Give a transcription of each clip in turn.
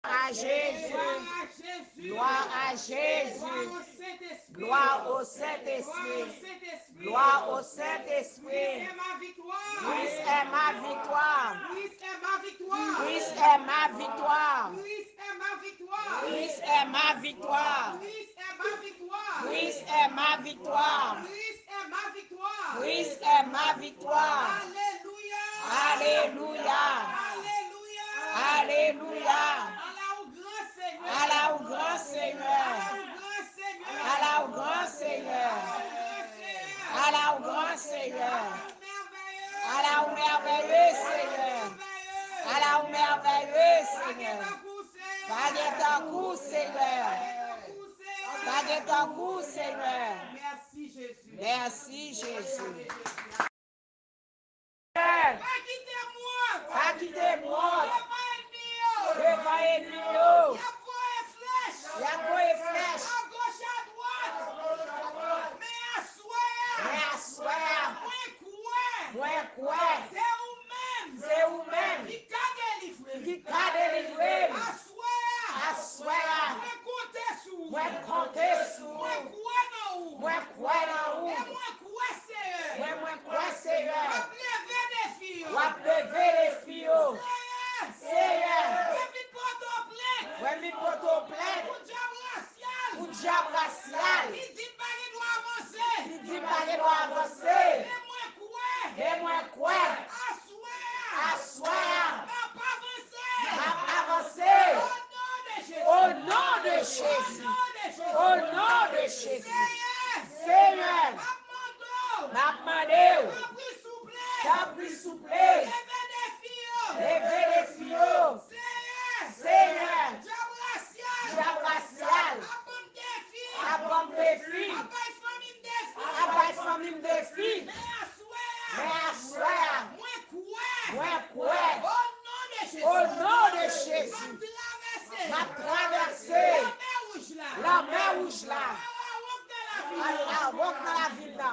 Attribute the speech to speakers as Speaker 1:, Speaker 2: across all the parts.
Speaker 1: à Jésus. Gloire à Jésus. Gloire au Saint-Esprit. Gloire au Saint-Esprit. Christ est ma victoire. Christ est ma victoire. Christ est ma victoire. Christ est ma victoire. Christ est ma victoire. Alléluia. Alléluia. Allah au grand Seigneur. Allah au grand Seigneur. Allah au grand Seigneur. Allah au merveilleux Seigneur. Allah au merveilleux Seigneur. Pas de ton coup, Seigneur. Pas de ton coup, Seigneur.
Speaker 2: Merci Jésus.
Speaker 1: Merci Jésus.
Speaker 2: Pas quitter moi.
Speaker 1: Devant ennemi.
Speaker 2: Il y a quoi et flèche. À gauche, à droite. Mais à soir.
Speaker 1: Moi quoi?
Speaker 2: C'est vous-même.
Speaker 1: Qui
Speaker 2: Qui
Speaker 1: t'a délivré?
Speaker 2: À soir.
Speaker 1: Moi compter sur.
Speaker 2: Moi
Speaker 1: Moi quoi dans où? Moi quoi Seigneur? Wap lever les filles. Seigneur. Moi mi poto plein. Pour diable racial.
Speaker 2: Il dit pas qu'il doit avancer.
Speaker 1: Il dit pas qu'il doit avancer. Et moi quoi? Assoir. M'a avancé. Au nom de Jésus. Au nom de Jésus. Seigneur. M'a demandé. T'as pris souple. Levez les filles. Seigneur. Diable racial. Abombe des filles. Abaye famille des filles. Mais assoir. Moi quoi? Au nom de Jésus. M'a traversé. La mer rouge là. La roque dans la ville là.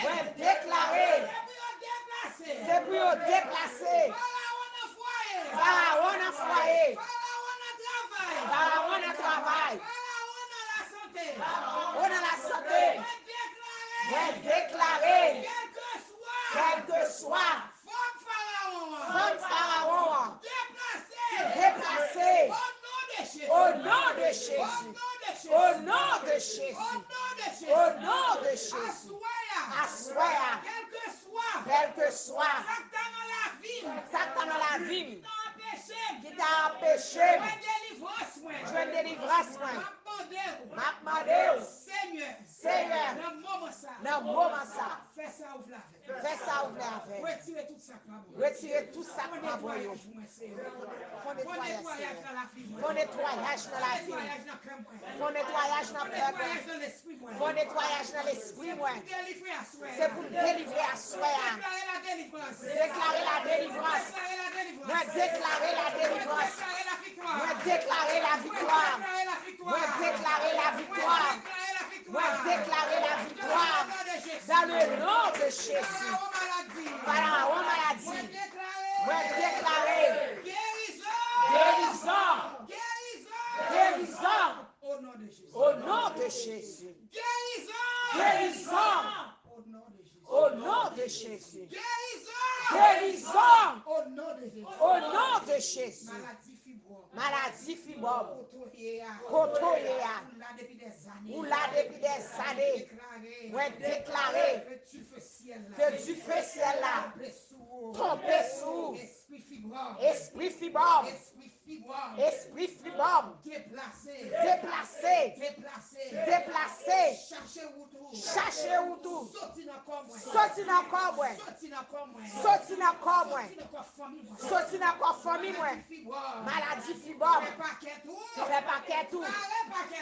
Speaker 1: Moi déclaré. C'est pour vous déplacer. Pharaon a foyer. Pharaon a travail. On a la santé. Moi déclaré. Quel que soit. Femme Pharaon. Déplacé. Au nom de Jésus. Au nom de Jésus. Au nom de Jésus. Assoir. Quel que soit. Satan dans la ville. Qui t'a empêché. Je délivrance moi. M'a demandé. Seigneur. Dans moment ça.
Speaker 2: Fais ça ouvre la
Speaker 1: Fais ça ouvrir avec.
Speaker 2: Retirez tout ça.
Speaker 1: Retirez tout ça pour ma voyou. Font nettoyage dans la vie. Font nettoyage dans la vie. Font nettoyage dans le peuple. Font nettoyage dans l'esprit, moi. C'est pour délivrer à soi. Déclarer la délivrance. Moi déclarer la délivrance. Moi déclarer la victoire. Moi déclarer la victoire. Moi déclarer la victoire. Dans le nom de Jésus. Pharaon maladie. Moi déclarer guérison. Guérison. Au nom de Jésus. Guérison. Au nom de Jésus. Guérison. Au nom de Jésus. Maladie fibrome. Kotoyea. Ou là depuis des années. Moi déclarer que du feu ciel là. Trompé sous. Esprit fibrome. Esprit fibrome. Déplacé. Cherchez où tout. Sorti dans corps moi. Sorti dans corps moi. Sorti dans corps famille moi. Maladie fibrome. Fait paquet tout.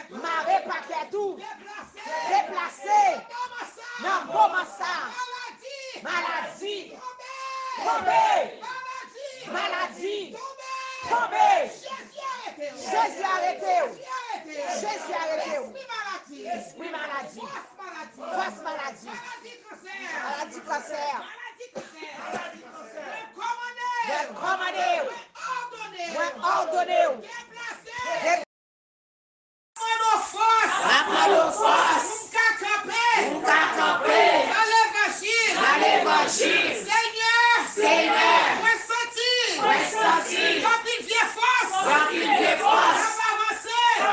Speaker 1: Marée paquet tout. Déplacé. Non, comment ça? Maladie. Tombé. Maladie. Tombé. Jésus arrêté. Jésus arrêté. Esprit maladie. Fausse maladie. Maladie cancer. Commandez. Mwen ordonne ou.
Speaker 2: Déplacé. Mwen force.
Speaker 1: Apmano force.
Speaker 2: Mwen ka camper. Dans l'évangile. Seigneur. Mwen senti. Quand il vient force.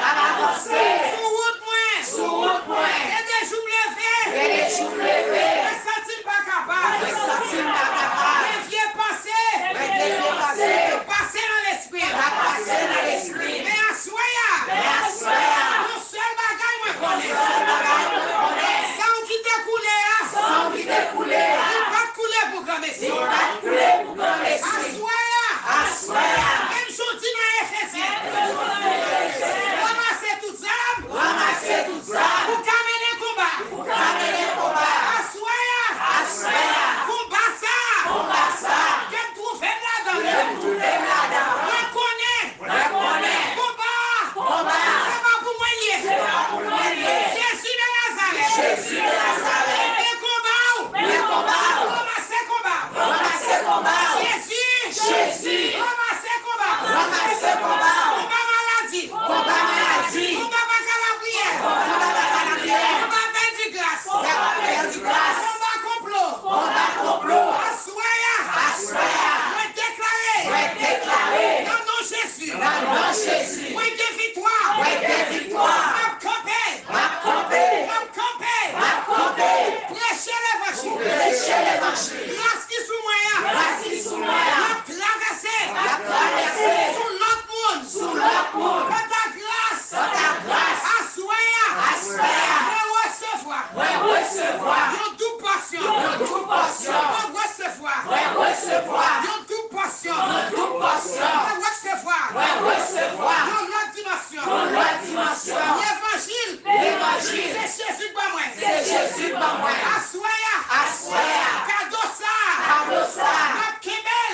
Speaker 2: Avancer. Sous route moi. Et des jours levés. Mwen senti pas capable. Mais viens passer dans l'esprit. Mais assoya. Mon seul bagage moi connaît. Sans qui t'est coulé. Il pas couler pour grand messieurs. Assoya. Même chose dit dans Éphésiens. Ramassez tout ça. Pour caminer combat. Assoya. Combat ça. Que trouver là-dedans. Reconnais. Combat. C'est pas pour moi lié. Jésus de Nazareth. Et combat. Ramassez combat. Jésus. Ramassez combat. Combat maladie. Combat bacalabrière. Combat perdre du grâce. Combat complot. Assoya. Moi déclarer. Dans nom Jésus. Moi des victoires. M'a campé. Prêcher l'évangile. Grâce qui sous moi. M'a traversé. Sous l'autre monde. Par ta grâce. Assoya. Moi recevoir. Yon tout passion. Moi recevoir. Yon tout passion. Moi recevoir. Yon l'autre dimension. L'évangile. C'est Jésus par moi. Assoya. Cadossa. Ma kebel.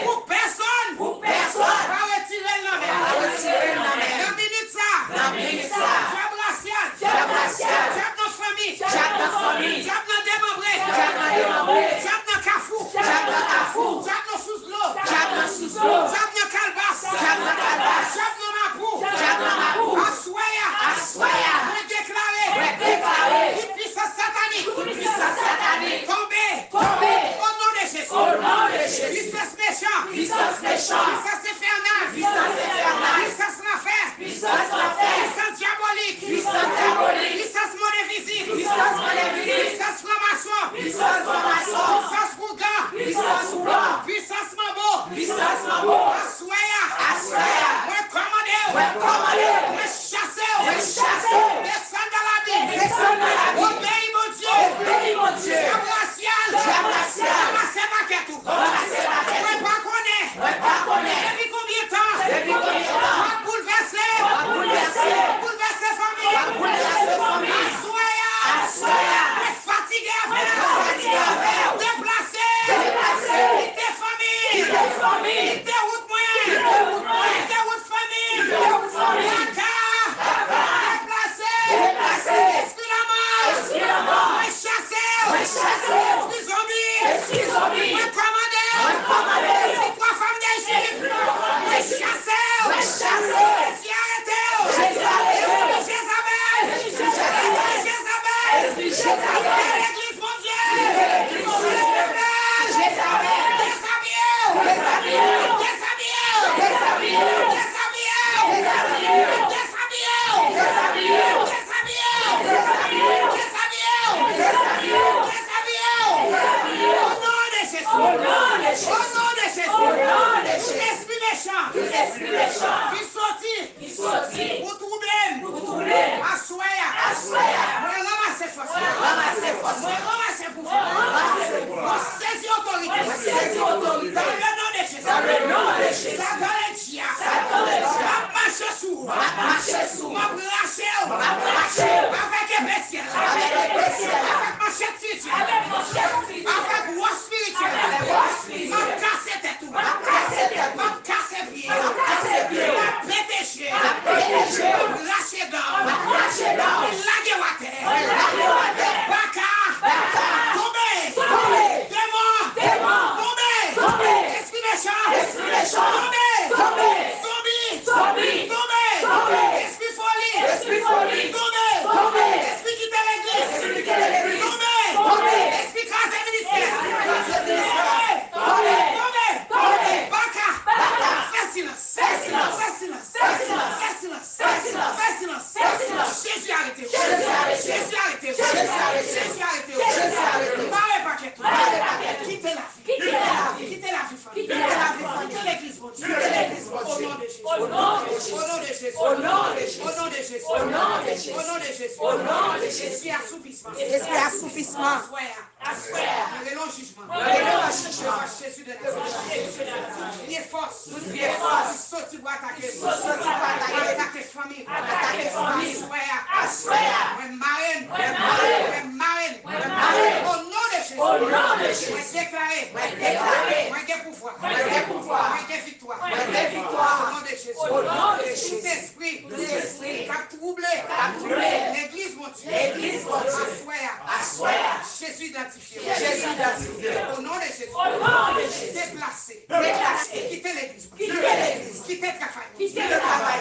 Speaker 2: Pour personne. Pas retirer le nom. Dans minute ça. Diable racial. Diable dans famille. Diable dans démembré. Diable dans kafou. Diable dans sous-l'eau. Diable dans calebasse. Diable dans mapou. Assoya. Moi déclarer. Toute puissance satanique. Tomber. Au nom de Jésus. Puissance méchant. Puissance infernale. Puissance l'enfer. Puissance diabolique. Puissance monnaie visible. Puissance franc-maçon. Puissance bourgan. Puissance mambo. Assoya. Moi commander. Moi chasser. Descendre dans la vie. Obéis mon Dieu. Diable racial. Ramassez ma quête. Moi pas connaître. Depuis combien de temps? Moi bouleverser famille. Assoya. Moi fatigué à faire. Déplacer. Quitter famille. Quitter route moyenne. Quitter route famille. Déplacer. Esprit la mort. Moi chasser. Esprit zombie. Moi commander. C'est trois femmes d'Égypte. Moi chasser. J'ai arrêté. Jézabel. L'église mondiale. Esprit méchant. Qui sortit. Pour trouver. Assoya. Moi ramasser force. Moi ramasser pouvoir. Moi saisir autorité. Dans le nom de Jésus. Satan est dia. Marcher sous. Moi bracher. Avec épaisseur. Avec machette spirituelle. Avec voix spirituelle. Ma casser tête. Ma casser pied. Au nom de Jésus. Au nom de Jésus. Au nom de Jésus. Au nom de Jésus. Au nom de Jésus. Au nom de Jésus. Au nom de Jésus. Esprit assoupissement. Esprit assoupissement. Assoir. Le jugement. Le jugement. Jésus de Nazareth. Il est force. Il est force. Sorti pour attaquer. Sorti pour attaquer famille. Attaquer famille. Assoir. Marine. Marine. Au nom de Jésus. Au nom de Jésus. Moi déclaré. Moi j'ai pouvoir. Moi j'ai victoire. Au nom de Jésus. Au nom de Jésus. Tout esprit. Qui a troublé. L'église mon Dieu. Assoir. Jésus identifié. Au nom de Jésus. Déplacé. Quittez l'église. Quittez le travail.